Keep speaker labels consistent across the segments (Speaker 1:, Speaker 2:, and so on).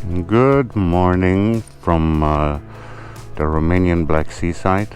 Speaker 1: Good morning from the Romanian Black Seaside.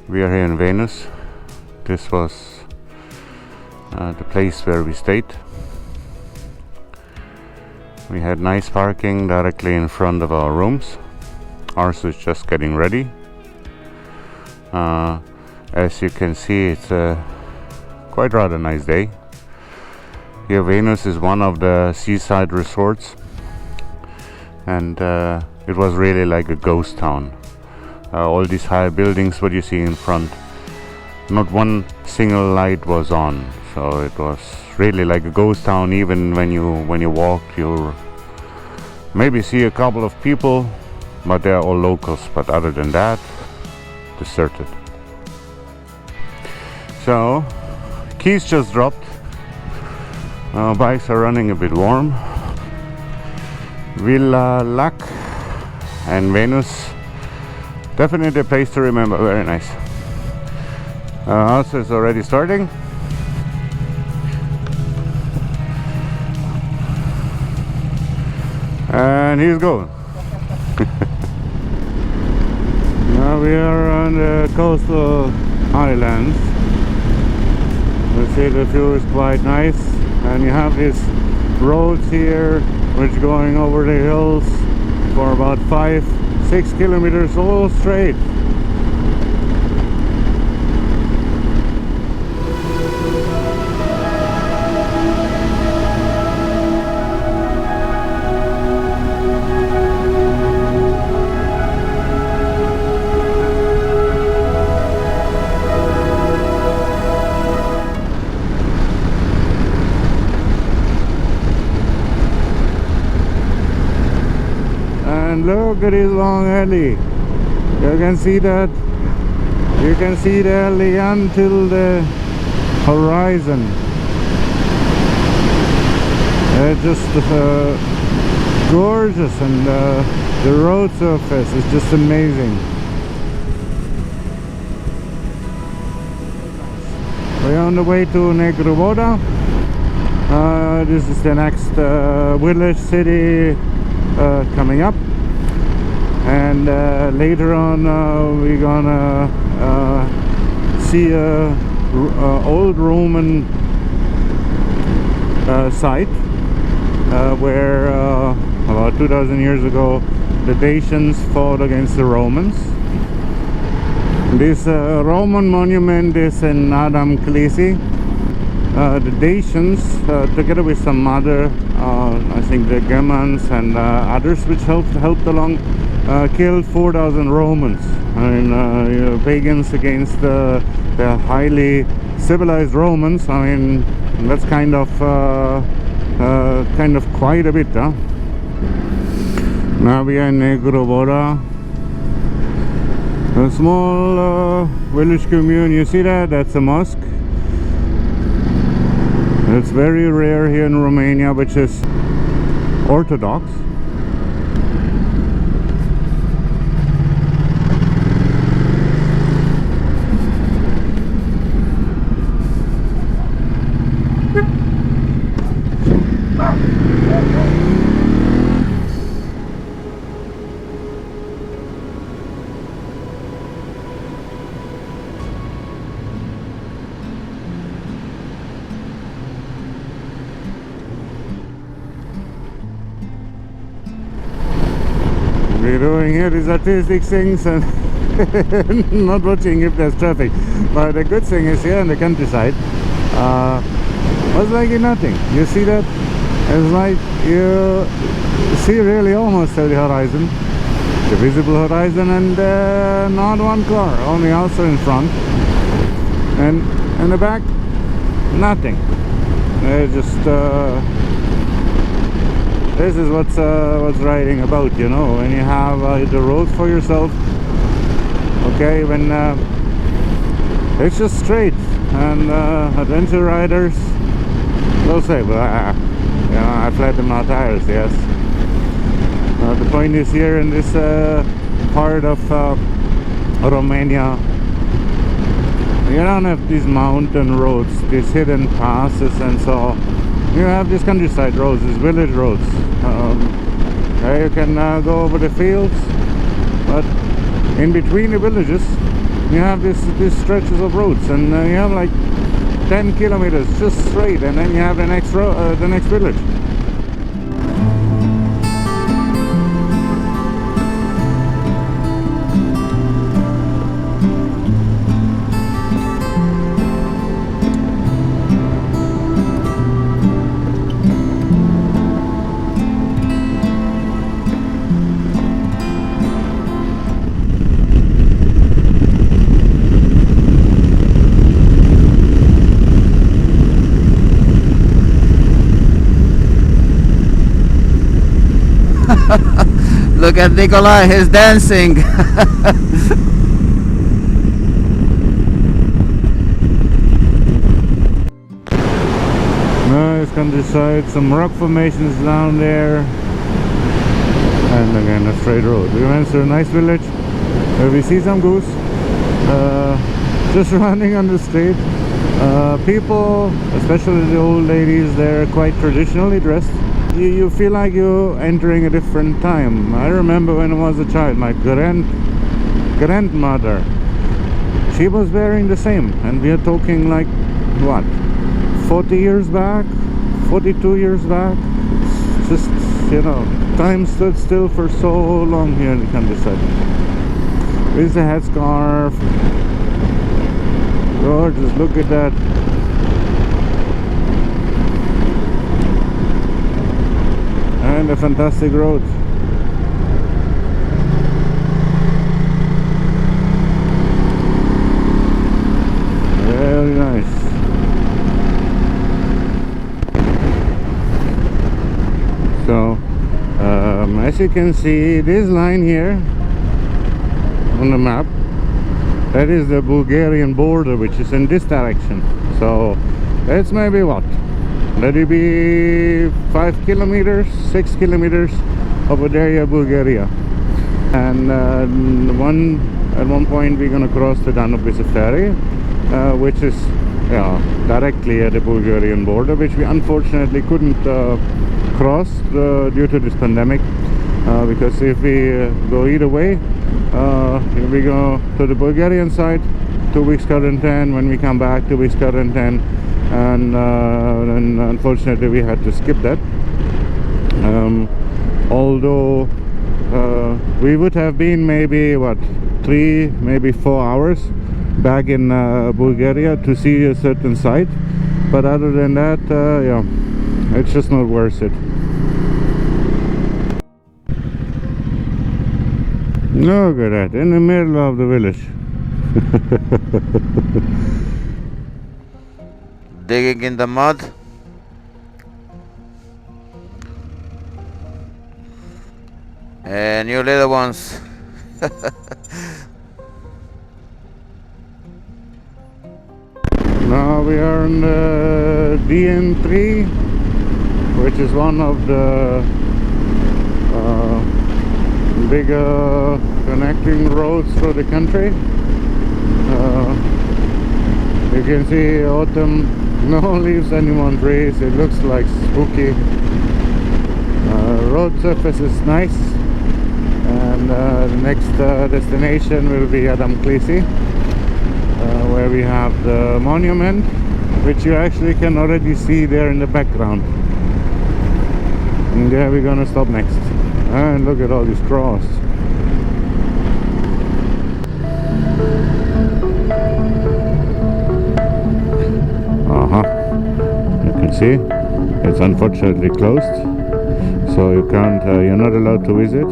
Speaker 1: We are here in Venus. This was the place where we stayed. We had nice parking directly in front of our rooms. Ours is just getting ready. As you can see, it's a quite rather nice day. Here Venus is one of the seaside resorts, and it was really like a ghost town. All these high buildings, what you see in front, not one single light was on, so it was really like a ghost town. Even when you walk, you maybe see a couple of people, but they are all locals. But other than that, deserted. So keys just dropped. Bikes are running a bit warm. Villa Lac and Venus, definitely a place to remember. Very nice. Also is already starting. And he's going. Now we are on the coastal highlands. You see the view is quite nice, and you have these roads here which going over the hills for about 5-6 kilometers all straight. And look at this long alley. You can see that. You can see the alley until the horizon. It's just gorgeous, and the road surface is just amazing. We're on the way to Negru, Voda. This is the next village city coming up. And later on we're gonna see a old Roman site where about 2000 years ago the Dacians fought against the Romans. This Roman monument is in Adamclisi. The Dacians, together with some other, I think the Germans and others which helped along, killed 4,000 Romans. I mean, you know, pagans against the highly civilized Romans. I mean, that's kind of quite a bit, huh? Now we are in Negru, Voda, a small village commune. You see that? That's a mosque. It's very rare here in Romania, which is Orthodox. We're doing here these artistic things and not watching if there's traffic. But the good thing is here in the countryside, it's like nothing. You see that? It's like you see really almost at the horizon, the visible horizon, and not one car, only also in front, and in the back, nothing. It's just this is what's riding about, you know, when you have the road for yourself. Okay, when it's just straight, and adventure riders, they'll say, well, you know, I flattened my tires, yes. The point is, here in this part of Romania, you don't have these mountain roads, these hidden passes, and so you have these countryside roads, these village roads. You can go over the fields, but in between the villages you have these stretches of roads, and you have like 10 kilometers just straight, and then you have the next village.
Speaker 2: Look at Nikolai, he's dancing.
Speaker 1: Nice countryside, some rock formations down there, and again a straight road. We went through a nice village where we see some goose just running on the street. People, especially the old ladies, they're quite traditionally dressed. You feel like you're entering a different time. I remember when I was a child, my grandmother, she was wearing the same, and we are talking like what, 40 years back, 42 years back. It's just, you know, time stood still for so long here in the countryside. With the headscarf, gorgeous, look at that. And a fantastic road. Very nice. So as you can see, this line here on the map, that is the Bulgarian border, which is in this direction. So it's maybe what, let it be 5 kilometers, 6 kilometers over there, Bulgaria. And at one point we're gonna cross the Danube with a ferry, which is directly at the Bulgarian border, which we unfortunately couldn't cross due to this pandemic, because if we go either way, we go to the Bulgarian side, 2 weeks quarantine. When we come back, 2 weeks quarantine. And unfortunately we had to skip that, although we would have been maybe what, 3, maybe 4 hours back in Bulgaria to see a certain site, but other than that, yeah, it's just not worth it. Look at that, in the middle of the village.
Speaker 2: Digging in the mud. And you little ones.
Speaker 1: Now we are on the DN3, which is one of the bigger connecting roads through the country. You can see autumn, no leaves anymore on trees. It looks like spooky. Road surface is nice, and the next destination will be Adamclisi, where we have the monument, which you actually can already see there in the background. And there we're gonna stop next. And look at all these cross. You can see it's unfortunately closed, so you can't, you're not allowed to visit.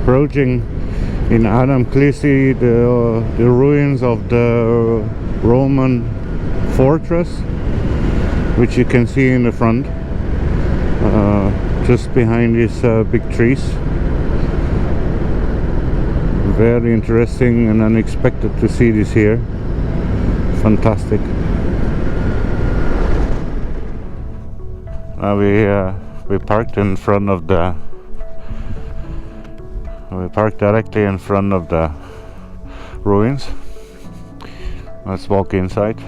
Speaker 1: approaching in Adamclisi the ruins of the Roman fortress, which you can see in the front, just behind these big trees. Very interesting and unexpected to see this here. Fantastic. We parked in front of the. We parked directly in front of the ruins. Let's walk inside.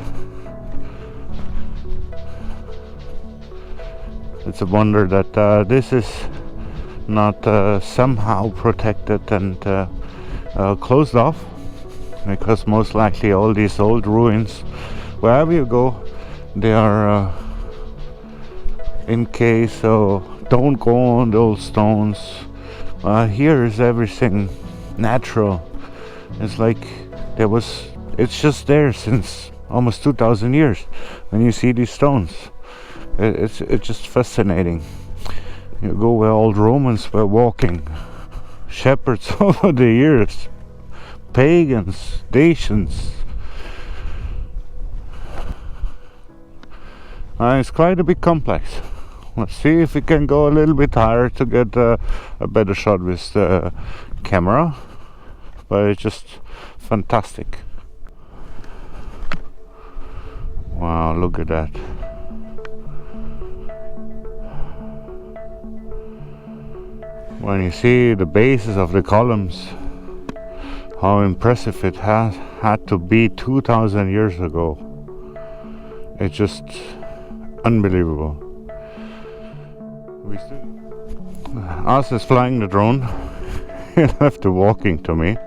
Speaker 1: It's a wonder that this is not somehow protected and closed off, because most likely all these old ruins, wherever you go, they are in case, so don't go on those stones. Here is everything natural. It's like it's just there since almost 2,000 years. When you see these stones, it's just fascinating. You go where old Romans were walking, shepherds over the years, pagans, Dacians. It's quite a big complex. Let's see if we can go a little bit higher to get a better shot with the camera, but it's just fantastic. Wow, look at that. When you see the bases of the columns, how impressive it has had to be 2,000 years ago. It's just unbelievable. Us is flying the drone. He left the walking to me.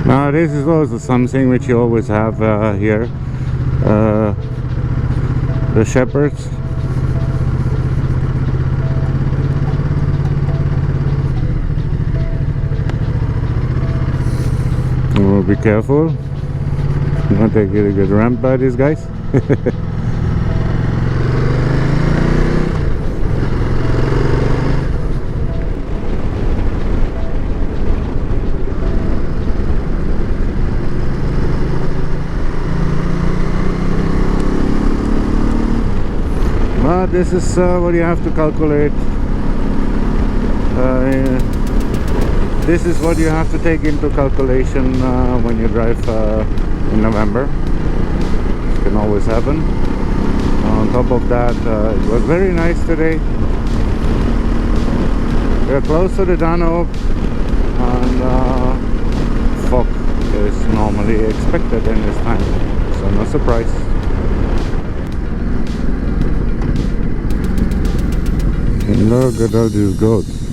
Speaker 1: Now this is also something which you always have here, the shepherds. We'll be careful not to get rammed by these guys. But this is what you have to calculate. This is what you have to take into calculation when you drive in November. It can always happen. On top of that, it was very nice today. We are close to the Danube, and fog is normally expected in this time, so no surprise. And look at all these goats.